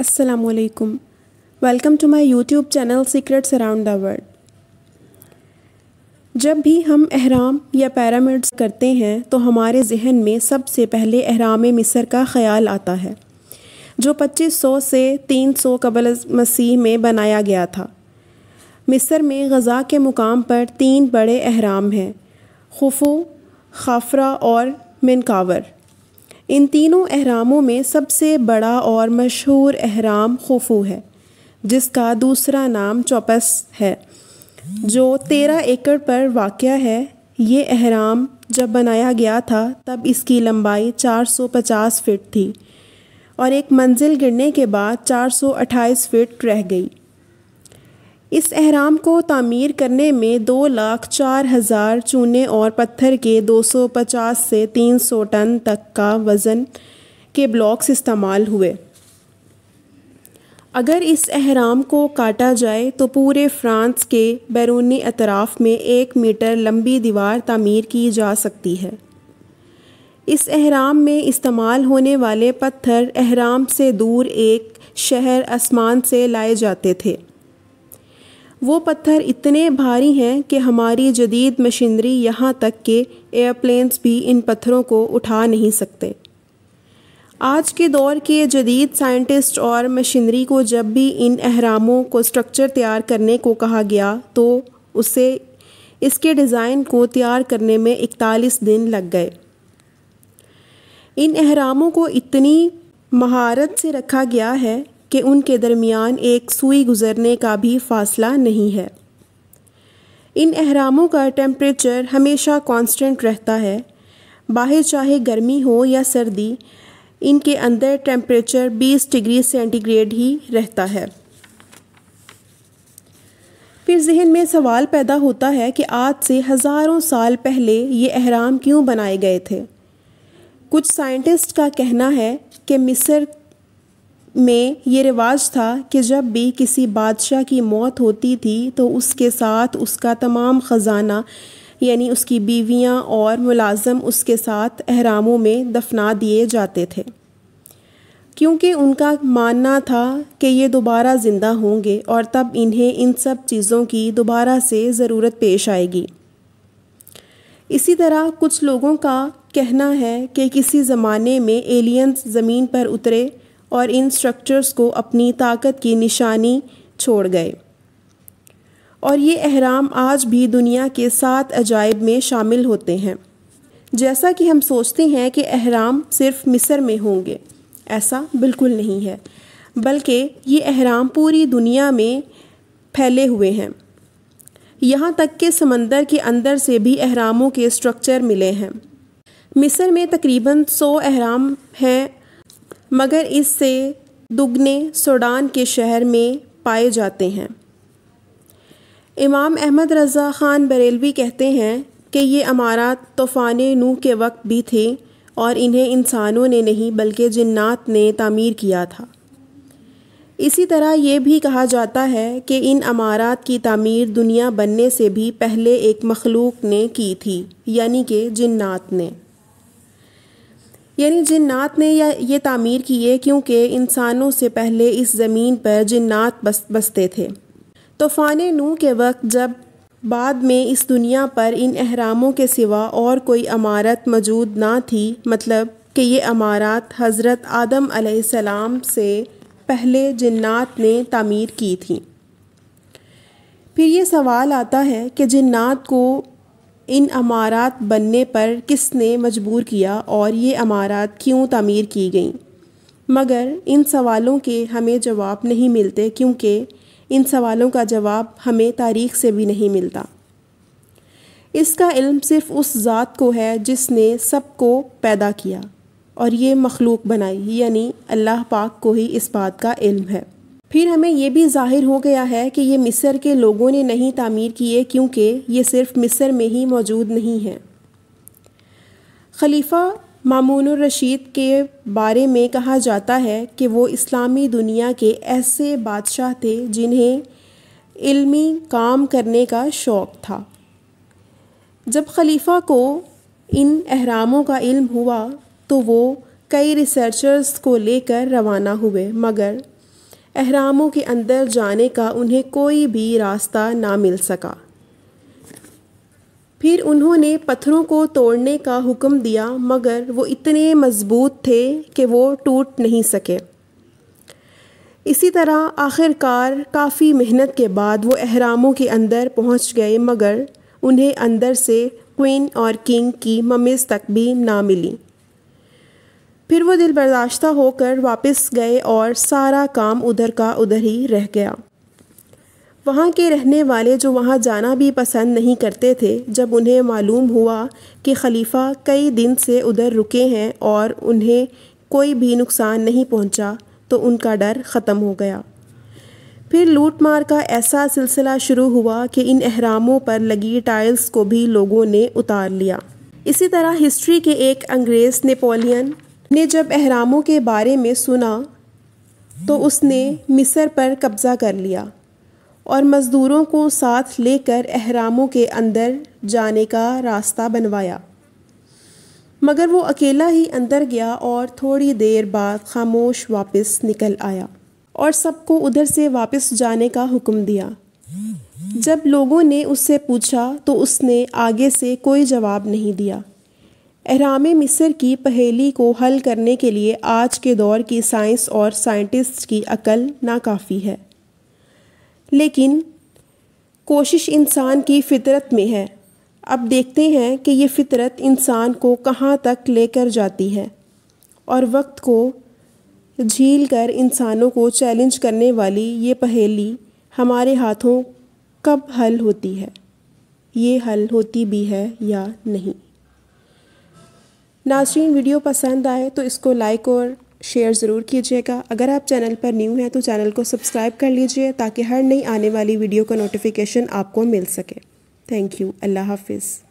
السلام علیکم. Welcome to my YouTube channel secrets around the world. جب بھی ہم اہرام یا پیرامڈز کرتے ہیں تو ہمارے ذہن میں سب سے پہلے اہرام مصر کا خیال آتا ہے جو 2500 سے 300 قبل مسیح میں بنایا گیا تھا. مصر میں غزہ کے مقام پر 3 بڑے اہرام ہیں: خوفو، خافرہ اور منکاور. ان تینوں اہراموں میں سب سے بڑا اور مشہور اہرام خوفو ہے، جس کا دوسرا نام چوپس ہے، جو 13 ایکڑ پر واقع ہے. یہ اہرام جب بنایا گیا تھا تب اس کی لمبائی 450 فٹ تھی اور ایک منزل گرنے کے بعد 428 فٹ رہ گئی. اس اہرام کو تعمیر کرنے میں 2,04,000 چونے اور پتھر کے 250 سے 300 ٹن تک کا وزن کے بلاکس استعمال ہوئے. اگر اس اہرام کو کاٹا جائے تو پورے فرانس کے بیرونی اطراف میں 1 میٹر لمبی دیوار تعمیر کی جا سکتی ہے. اس اہرام میں استعمال ہونے والے پتھر اہرام سے دور ایک شہر عثمان سے لائے جاتے تھے. وہ پتھر اتنے بھاری ہیں کہ ہماری جدید مشینری یہاں تک کہ ایئرپلینز بھی ان پتھروں کو اٹھا نہیں سکتے. آج کے دور کے جدید سائنٹسٹ اور مشینری کو جب بھی ان اہراموں کو اسٹرکچر تیار کرنے کو کہا گیا تو اسے اس کے ڈیزائن کو تیار کرنے میں 41 دن لگ گئے. ان اہراموں کو اتنی مہارت سے رکھا گیا ہے کہ ان کے درمیان ایک سوئی گزرنے کا بھی فاصلہ نہیں ہے. ان اہراموں کا ٹیمپریچر ہمیشہ کانسٹنٹ رہتا ہے. باہر چاہے گرمی ہو یا سردی، ان کے اندر ٹیمپریچر 20 ڈگری سینٹی گریڈ ہی رہتا ہے. پھر ذہن میں سوال پیدا ہوتا ہے کہ آج سے ہزاروں سال پہلے یہ اہرام کیوں بنائے گئے تھے؟ کچھ سائنٹسٹ کا کہنا ہے کہ مصر میں یہ رواج تھا کہ جب بھی کسی بادشاہ کی موت ہوتی تھی تو اس کے ساتھ اس کا تمام خزانہ، یعنی اس کی بیویاں اور ملازم، اس کے ساتھ اہراموں میں دفنا دیے جاتے تھے، کیونکہ ان کا ماننا تھا کہ یہ دوبارہ زندہ ہوں گے اور تب انہیں ان سب چیزوں کی دوبارہ سے ضرورت پیش آئے گی. اسی طرح کچھ لوگوں کا کہنا ہے کہ کسی زمانے میں ایلینز زمین پر اترے اور ان سٹرکچرز کو اپنی طاقت کی نشانی چھوڑ گئے، اور یہ اہرام آج بھی دنیا کے 7 عجائب میں شامل ہوتے ہیں. جیسا کہ ہم سوچتے ہیں کہ اہرام صرف مصر میں ہوں گے، ایسا بالکل نہیں ہے، بلکہ یہ اہرام پوری دنیا میں پھیلے ہوئے ہیں. یہاں تک کہ سمندر کے اندر سے بھی اہراموں کے سٹرکچر ملے ہیں. مصر میں تقریباً 100 اہرام ہیں، مگر اس سے دگنے سوڈان کے شہر میں پائے جاتے ہیں. امام احمد رضا خان بریلوی کہتے ہیں کہ یہ عمارات طوفان نوح کے وقت بھی تھے اور انہیں انسانوں نے نہیں بلکہ جنات نے تعمیر کیا تھا. اسی طرح یہ بھی کہا جاتا ہے کہ ان عمارات کی تعمیر دنیا بننے سے بھی پہلے ایک مخلوق نے کی تھی، یعنی کہ جنات نے یہ تعمیر کیے، کیونکہ انسانوں سے پہلے اس زمین پر جنات بستے تھے. طوفان نوح کے وقت جب بعد میں اس دنیا پر ان اہراموں کے سوا اور کوئی عمارت موجود نہ تھی، مطلب کہ یہ عمارات حضرت آدم علیہ السلام سے پہلے جنات نے تعمیر کی تھیں. پھر یہ سوال آتا ہے کہ جنات کو ان عمارات بننے پر کس نے مجبور کیا اور یہ عمارات کیوں تعمیر کی گئیں؟ مگر ان سوالوں کے ہمیں جواب نہیں ملتے، کیونکہ ان سوالوں کا جواب ہمیں تاریخ سے بھی نہیں ملتا. اس کا علم صرف اس ذات کو ہے جس نے سب کو پیدا کیا اور یہ مخلوق بنائی، یعنی اللہ پاک کو ہی اس بات کا علم ہے. پھر ہمیں یہ بھی ظاہر ہو گیا ہے کہ یہ مصر کے لوگوں نے نہیں تعمیر کیے، کیونکہ یہ صرف مصر میں ہی موجود نہیں ہیں. خلیفہ مامون الرشید کے بارے میں کہا جاتا ہے کہ وہ اسلامی دنیا کے ایسے بادشاہ تھے جنہیں علمی کام کرنے کا شوق تھا. جب خلیفہ کو ان اہراموں کا علم ہوا تو وہ کئی ریسرچرز کو لے کر روانہ ہوئے، مگر اہراموں کے اندر جانے کا انہیں کوئی بھی راستہ نہ مل سکا۔ پھر انہوں نے پتھروں کو توڑنے کا حکم دیا مگر وہ اتنے مضبوط تھے کہ وہ ٹوٹ نہیں سکے۔ اسی طرح آخر کار کافی محنت کے بعد وہ اہراموں کے اندر پہنچ گئے مگر انہیں اندر سے کوئین اور کنگ کی ممیز تک بھی نہ ملی۔ پھر وہ دل برداشتہ ہو کر واپس گئے اور سارا کام ادھر کا ادھر ہی رہ گیا۔ وہاں کے رہنے والے جو وہاں جانا بھی پسند نہیں کرتے تھے، جب انہیں معلوم ہوا کہ خلیفہ کئی دن سے ادھر رکے ہیں اور انہیں کوئی بھی نقصان نہیں پہنچا تو ان کا ڈر ختم ہو گیا۔ پھر لوٹ مار کا ایسا سلسلہ شروع ہوا کہ ان اہراموں پر لگی ٹائلز کو بھی لوگوں نے اتار لیا۔ اسی طرح ہسٹری کے ایک انگریز نیپولین نے جب اہراموں کے بارے میں سنا تو اس نے مصر پر قبضہ کر لیا اور مزدوروں کو ساتھ لے کر اہراموں کے اندر جانے کا راستہ بنوایا، مگر وہ اکیلا ہی اندر گیا اور تھوڑی دیر بعد خاموش واپس نکل آیا اور سب کو ادھر سے واپس جانے کا حکم دیا۔ جب لوگوں نے اس سے پوچھا تو اس نے آگے سے کوئی جواب نہیں دیا۔ اہرام مصر کی پہیلی کو حل کرنے کے لیے آج کے دور کی سائنس اور سائنٹسٹ کی عقل ناکافی ہے، لیکن کوشش انسان کی فطرت میں ہے۔ اب دیکھتے ہیں کہ یہ فطرت انسان کو کہاں تک لے کر جاتی ہے اور وقت کو جھیل کر انسانوں کو چیلنج کرنے والی یہ پہیلی ہمارے ہاتھوں کب حل ہوتی ہے، یہ حل ہوتی بھی ہے یا نہیں۔ ناظرین، ویڈیو پسند آئے تو اس کو لائک اور شیئر ضرور کیجیے گا۔ اگر آپ چینل پر نیو ہیں تو چینل کو سبسکرائب کر لیجیے تاکہ ہر نئی آنے والی ویڈیو کا نوٹیفیکیشن آپ کو مل سکے۔ Thank you. اللہ حافظ۔